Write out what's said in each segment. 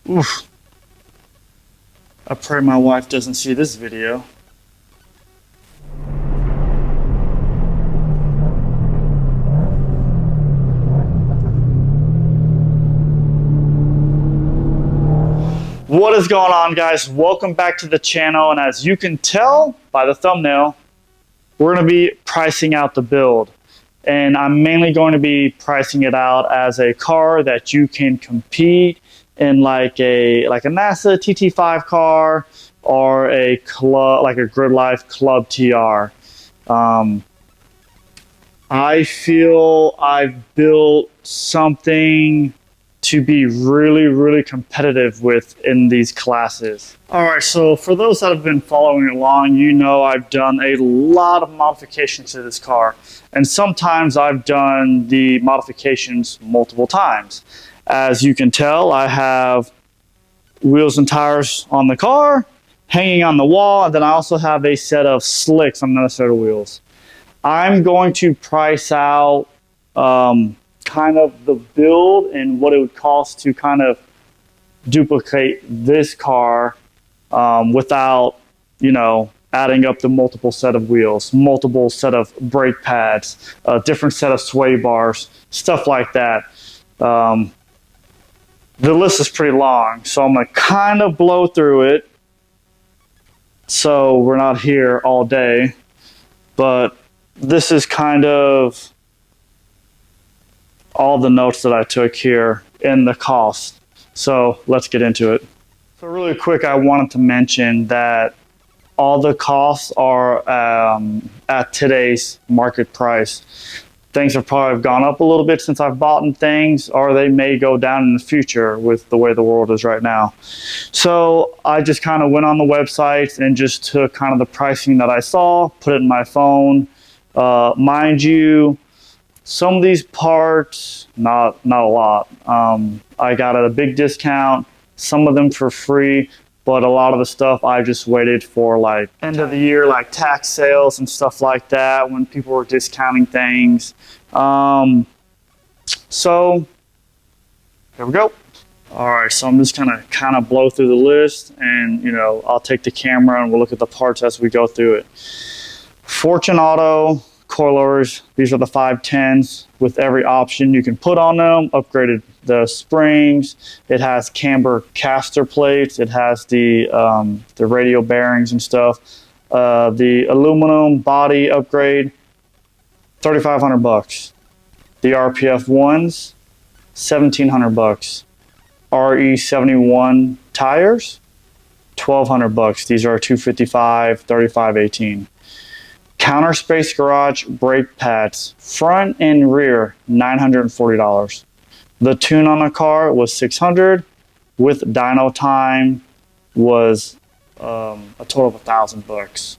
Oof. I pray my wife doesn't see this video. What is going on, guys? Welcome back to the channel, and as you can tell by the thumbnail, we're going to be pricing out the build. And I'm mainly going to be pricing it out as a car that you can compete in, like a NASA TT5 car or a club, like a Gridlife Club TR. I feel I've built something to be really competitive with in these classes. All right, so for those that have been following along, you know I've done a lot of modifications to this car, and sometimes I've done the modifications multiple times. As you can tell, I have wheels and tires on the car, hanging on the wall, and then I also have a set of slicks on another set of wheels. I'm going to price out kind of the build and what it would cost to kind of duplicate this car without, you know, adding up the multiple set of wheels, multiple set of brake pads, different set of sway bars, stuff like that. The list is pretty long, so I'm going to kind of blow through it so we're not here all day. But this is kind of all the notes that I took here in the cost. So let's get into it. So really quick, I wanted to mention that all the costs are at today's market price. Things have probably gone up a little bit since I've bought things, or they may go down in the future with the way the world is right now. So I just kind of went on the website and just took kind of the pricing that I saw, put it in my phone. Mind you, some of these parts, not a lot. I got at a big discount, some of them for free, but a lot of the stuff I just waited for like end of the year, like tax sales and stuff like that, when people were discounting things. So here we go. All right, so I'm just gonna kind of blow through the list, and you know, I'll take the camera and we'll look at the parts as we go through it. Fortune Auto coilovers, these are the 510s with every option you can put on them. Upgraded the springs. It has camber caster plates. It has the radial bearings and stuff. The aluminum body upgrade, $3,500. The RPF ones, $1,700. RE71 tires, $1,200. These are 255, 3518. Counter space garage brake pads, front and rear, $940. The tune on the car was $600. With dyno time was a total of $1,000.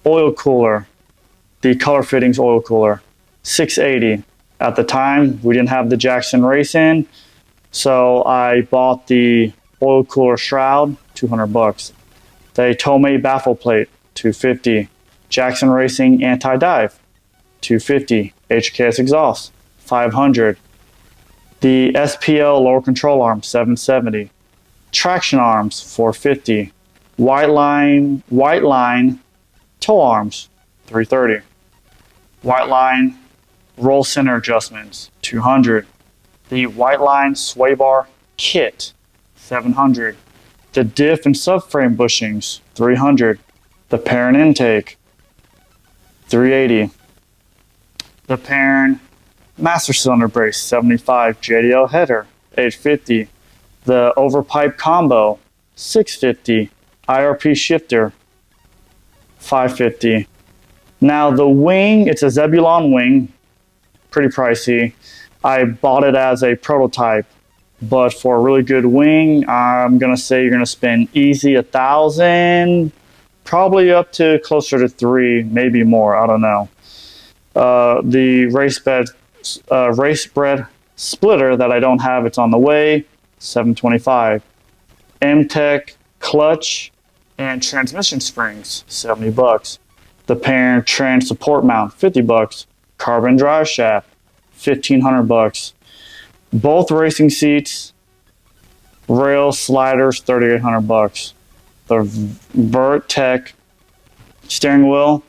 Oil cooler, the color fittings oil cooler, $680. At the time, we didn't have the Jackson race in, so I bought the oil cooler shroud, $200. The Tomei baffle plate, $250. Jackson Racing anti-dive, $250. HKS exhaust, $500. The SPL lower control arm, $770. Traction arms, $450. White line toe arms, $330. White line roll center adjustments, $200. The white line sway bar kit, $700. The diff and subframe bushings, $300. The parent intake, $380. The Perrin master cylinder brace, $75. JDL header, $850. The overpipe combo, $650. IRP shifter, $550. Now the wing, it's a Zebulon wing, pretty pricey. I bought it as a prototype, but for a really good wing, I'm gonna say you're gonna spend easy $1,000. Probably up to closer to $3,000, maybe more, I don't know. The race bred splitter that I don't have, it's on the way, $725. M-Tech clutch and transmission springs, $70. The parent trans support mount, $50. Carbon drive shaft, $1,500. Both racing seats, Rail sliders, 3,800 bucks. The Vertec steering wheel,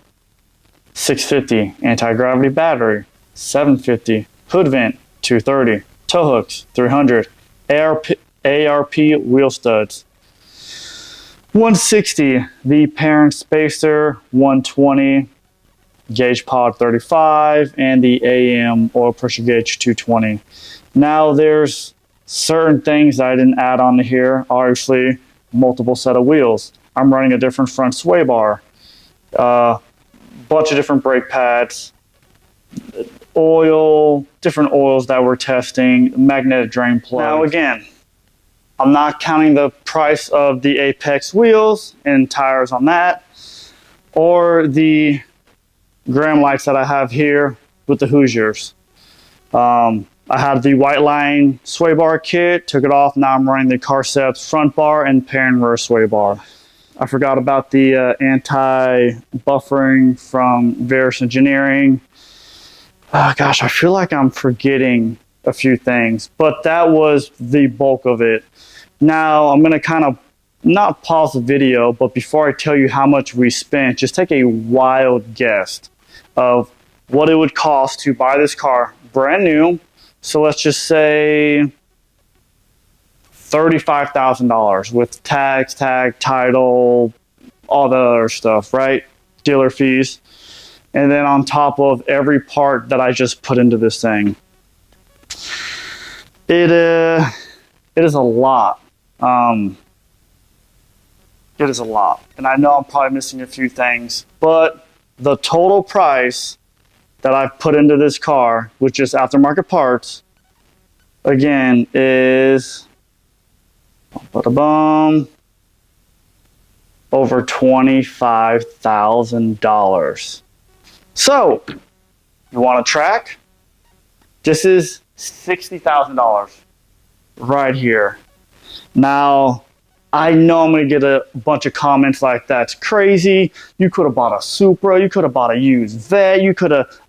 650. Anti-gravity battery, 750. Hood vent, 230. Tow hooks, 300. ARP wheel studs, 160. The parent spacer, 120. Gauge pod, 35. And the AM oil pressure gauge, 220. Now there's certain things that I didn't add on to here. Obviously, multiple set of wheels. I'm running a different front sway bar. Bunch of different brake pads. Oil, different oils that we're testing, magnetic drain plug. Now again, I'm not counting the price of the Apex wheels and tires on that, or the Graham lights that I have here with the Hoosiers. I have the white line sway bar kit, took it off, now I'm running the Carceps front bar and pair and rear sway bar. I forgot about the anti-buffering from Varus Engineering. Gosh, I feel like I'm forgetting a few things, but that was the bulk of it. Now I'm gonna kind of not pause the video, but before I tell you how much we spent, just take a wild guess of what it would cost to buy this car brand new. So let's just say $35,000 with tax, title, all the other stuff, right? Dealer fees. And then on top of every part that I just put into this thing. It is a lot. It is a lot. And I know I'm probably missing a few things, but the total price that I've put into this car with just aftermarket parts, again, is over $25,000. So, you want a track? This is $60,000 right here. Now, I know I'm going to get a bunch of comments like, that's crazy. You could have bought a Supra. You could have bought a used Vet.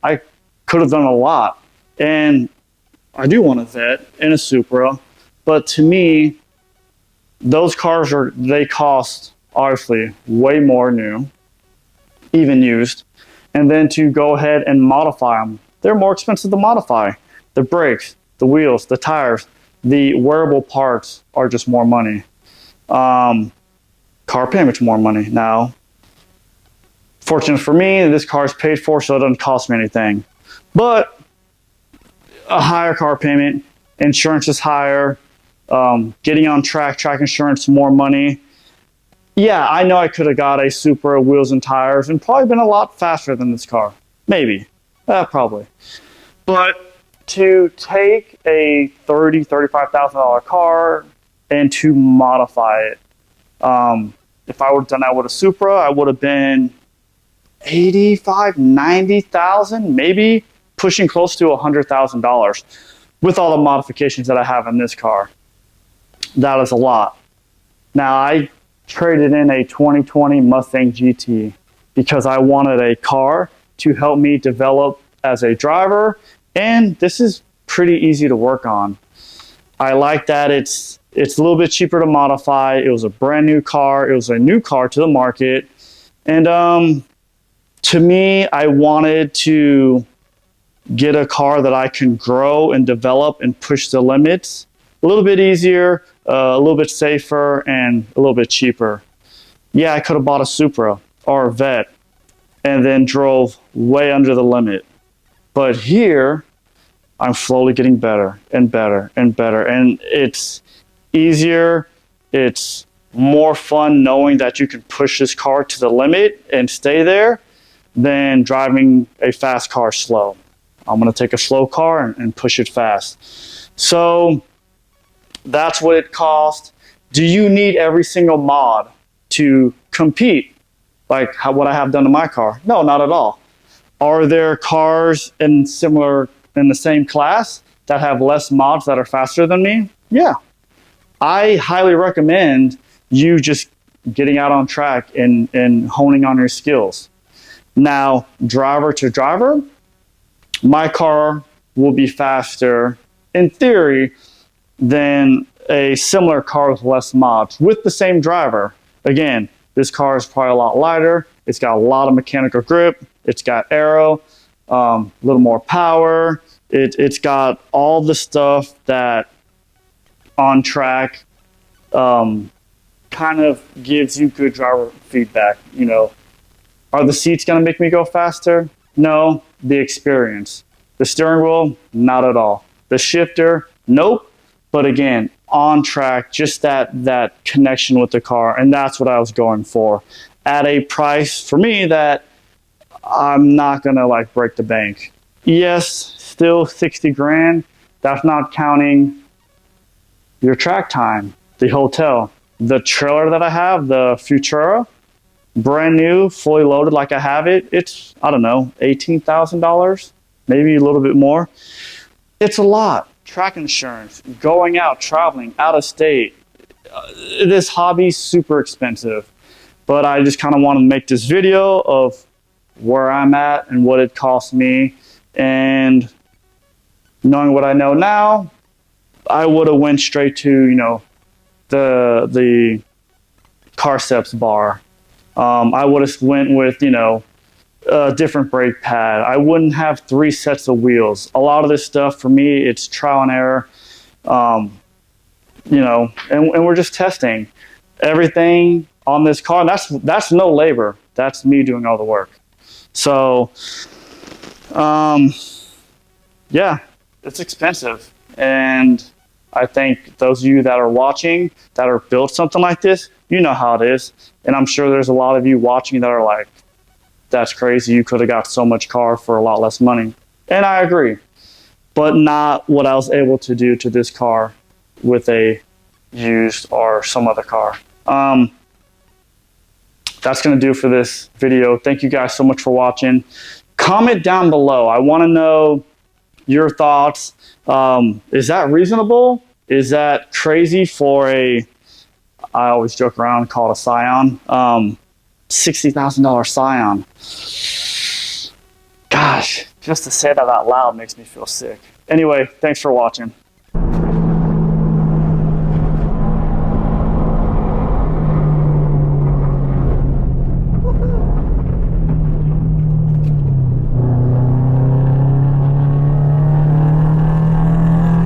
I could have done a lot. And I do want a Vet and a Supra. But to me, those cars they cost, obviously, way more new, even used. And then to go ahead and modify them, they're more expensive to modify. The brakes, the wheels, the tires, the wearable parts are just more money. Car payment's more money. Now, fortunate for me, this car is paid for, so it doesn't cost me anything. But a higher car payment, insurance is higher, getting on track insurance, more money. Yeah, I know I could have got a Supra wheels and tires and probably been a lot faster than this car. Maybe. Probably. But to take a $30,000, $35,000 car and to modify it, if I would have done that with a Supra, I would have been $85,000, $90,000, maybe pushing close to $100,000 with all the modifications that I have in this car. That is a lot. Now, I traded in a 2020 Mustang GT because I wanted a car to help me develop as a driver, and this is pretty easy to work on. I like that it's a little bit cheaper to modify. It was a brand new car. It was a new car to the market, and to me, I wanted to get a car that I can grow and develop and push the limits a little bit easier, a little bit safer, and a little bit cheaper. Yeah, I could have bought a Supra or a Vet and then drove way under the limit. But here, I'm slowly getting better and better and better. And it's easier, it's more fun knowing that you can push this car to the limit and stay there than driving a fast car slow. I'm gonna take a slow car and push it fast. So that's what it costs. Do you need every single mod to compete like what I have done to my car? No, not at all. Are there cars in the same class that have less mods that are faster than me? Yeah. I highly recommend you just getting out on track and honing on your skills. Now, driver to driver, my car will be faster in theory than a similar car with less mods with the same driver. Again, this car is probably a lot lighter. It's got a lot of mechanical grip. It's got aero, a little more power. It's got all the stuff that on track kind of gives you good driver feedback. You know, are the seats going to make me go faster? No, the experience. The steering wheel, not at all. The shifter, nope. But again, on track, just that connection with the car, and that's what I was going for at a price for me that I'm not gonna like break the bank. Yes, still 60 grand. That's not counting your track time, the hotel, the trailer that I have, the Futura, brand new, fully loaded like I have it. It's, I don't know, $18,000, maybe a little bit more. It's a lot. Track insurance, going out, traveling, out of state. This hobby's super expensive, but I just kind of want to make this video of where I'm at and what it cost me. And knowing what I know now, I would have went straight to, you know, the Carceps bar. I would have went with, you know, a different brake pad. I wouldn't have 3 sets of wheels. A lot of this stuff for me, it's trial and error. You know, and we're just testing everything on this car. That's no labor. That's me doing all the work. So, yeah, it's expensive. And I think those of you that are watching that are built something like this, you know how it is. And I'm sure there's a lot of you watching that are like, that's crazy. You could have got so much car for a lot less money. And I agree, but not what I was able to do to this car with a used or some other car. That's going to do for this video. Thank you guys so much for watching. Comment down below. I want to know your thoughts. Is that reasonable? Is that crazy for I always joke around and call it a Scion. $60,000 Scion. Gosh, just to say that out loud makes me feel sick. Anyway, thanks for watching.